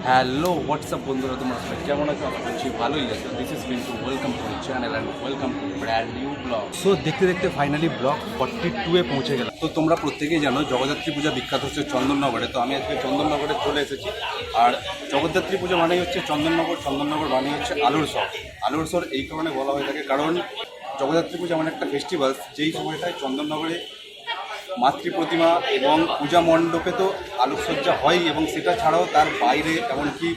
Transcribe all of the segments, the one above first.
Hello WhatsApp বন্ধুরা, তোমরা সবাই কেমন আছো? আশা করছি ভালোই আছো। This is Pintu, welcome to my channel and welcome to brand new blog. So দেখতে দেখতে ফাইনালি ব্লগ 42-এ পৌঁছে গেলাম। তো তোমরা প্রত্যেকেই জানো জগদ্ধাত্রী পূজা বিখ্যাত হচ্ছে চন্দননগরে। তো আমি আজকে চন্দননগরে চলে এসেছি। আর জগদ্ধাত্রী পূজা মানেই হচ্ছে চন্দননগর, চন্দননগর মানেই হচ্ছে আলুর শহর। আলুর শহর এই কারণে বলা হয়ে থাকে কারণ জগদ্ধাত্রী পূজা মানে একটা ফেস্টিভ্যাল, যেই সময়টায় চন্দননগরে মাতৃ প্রতিমা এবং পূজা মণ্ডপে তো আলোকসজ্জা হয়, এবং সেটা ছাড়াও তার বাইরে এমনকি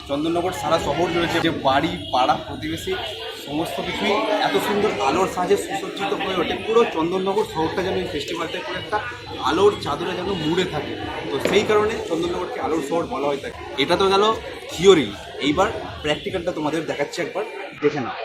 চন্দননগর সারা শহর রয়েছে, যে বাড়ি পাড়া প্রতিবেশী সমস্ত কিছুই এত সুন্দর আলোর সাজে সুসজ্জিত হয়ে ওঠে। পুরো চন্দননগর শহরটা যেন এই ফেস্টিভ্যালটায় পুরো একটা আলোর চাদরে যেন মুড়ে থাকে। তো সেই কারণে চন্দননগরকে আলোর শহর বলা হয়ে থাকে। এটা তো গেল থিওরি, এইবার প্র্যাকটিক্যালটা তোমাদের দেখাচ্ছি, একবার দেখে নাও।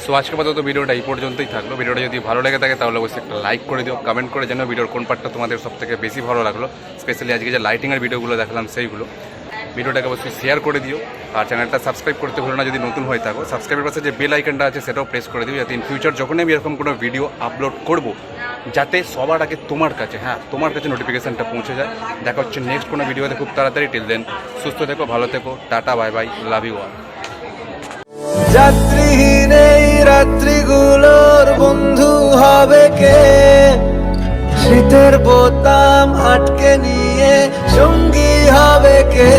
সো আজকে আপাতত ভিডিওটা এই পর্যন্তই থাকলো। ভিডিওটা যদি ভালো লেগে থাকে তাহলে অবশ্যই একটা লাইক করে দিও, কমেন্ট করে জানো ভিডিওর কোন পার্টটা তোমাদের সবথেকে বেশি ভালো লাগলো, স্পেশালি আজকে যে লাইটিংয়ের ভিডিওগুলো দেখালাম সেইগুলো। ভিডিওটাকে অবশ্যই শেয়ার করে দিও, আর চ্যানেলটা সাবস্ক্রাইব করতে ভুলো না যদি নতুন হয়ে থাকো। সাবস্ক্রাইবের পাশে যে বেল আইকনটা আছে সেটাও প্রেস করে দিও, যাতে ইন ফিউচার যখনই আমি এরকম কোনো ভিডিও আপলোড করব যাতে সবার আগে তোমার কাছে, হ্যাঁ তোমার কাছে নোটিফিকেশানটা পৌঁছে যায়। দেখা হচ্ছে নেক্সট কোনো ভিডিওতে খুব তাড়াতাড়ি। টিল দেন সুস্থ থেকো, ভালো থেকো, tata, bye bye, love you all. যাত্রীহীন এই রাত্রিগুলোর বন্ধু হবে কে? শীতের বোতাম আটকে নিয়ে সঙ্গী হবে কে?